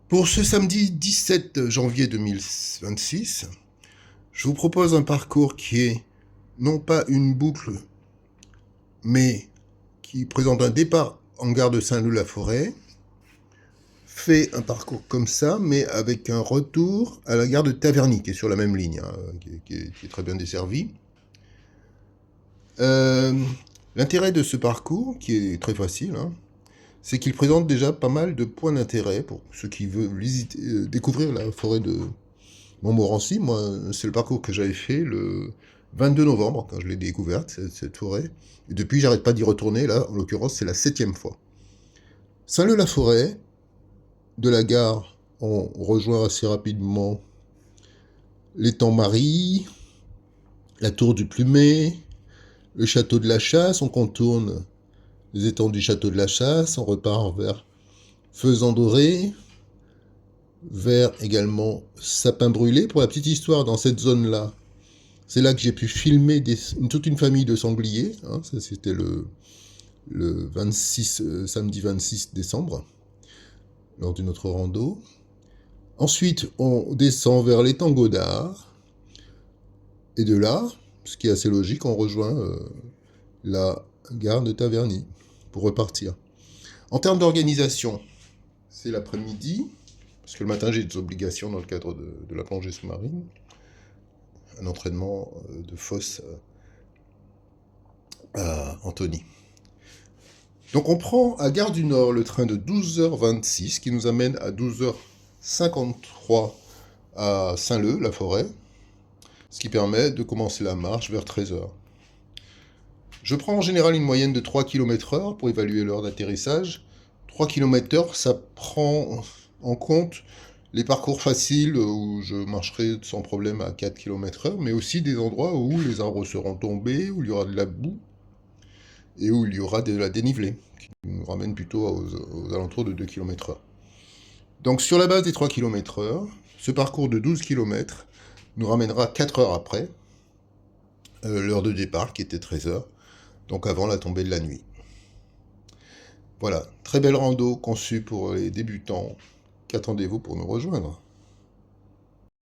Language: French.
Pour ce samedi 17 janvier 2026, je vous propose un parcours qui est non pas une boucle, mais qui présente un départ en gare de Saint-Leu-la-Forêt, fait un parcours comme ça, mais avec un retour à la gare de Taverny, qui est sur la même ligne, hein, qui est très bien desservie. L'intérêt de ce parcours, qui est très facile, hein, c'est qu'il présente déjà pas mal de points d'intérêt pour ceux qui veulent découvrir la forêt de Montmorency. Moi, c'est le parcours que j'avais fait le 22 novembre, quand je l'ai découverte, cette forêt. Et depuis, j'arrête pas d'y retourner. Là, en l'occurrence, c'est la 7e fois. Saint-Leu-la-Forêt, de la gare, on rejoint assez rapidement l'étang Marie, la tour du Plumet, le château de la Chasse. On contourne les étangs du château de la Chasse, on repart vers Faisan-Doré, vers également Sapin Brûlé. Pour la petite histoire, dans cette zone-là, c'est là que j'ai pu filmer toute une famille de sangliers. Hein, ça, c'était le 26, samedi 26 décembre, lors d'une autre rando. Ensuite, on descend vers l'étang Godard. Et de là, ce qui est assez logique, on rejoint la gare de Taverny pour repartir. En termes d'organisation, c'est l'après-midi, parce que le matin, j'ai des obligations dans le cadre de la plongée sous-marine. Un entraînement de fosse à Antony. Donc on prend à Gare du Nord le train de 12h26 qui nous amène à 12h53 à Saint-Leu-la-Forêt, ce qui permet de commencer la marche vers 13h. Je prends en général une moyenne de 3 km/h pour évaluer l'heure d'atterrissage. 3 km/h, ça prend en compte les parcours faciles où je marcherai sans problème à 4 km/h, mais aussi des endroits où les arbres seront tombés, où il y aura de la boue et où il y aura de la dénivelée, qui nous ramène plutôt aux alentours de 2 km/h. Donc sur la base des 3 km/h, ce parcours de 12 km nous ramènera 4 heures après l'heure de départ qui était 13h, donc avant la tombée de la nuit. Voilà, très belle rando conçue pour les débutants. Qu'attendez-vous pour nous rejoindre ?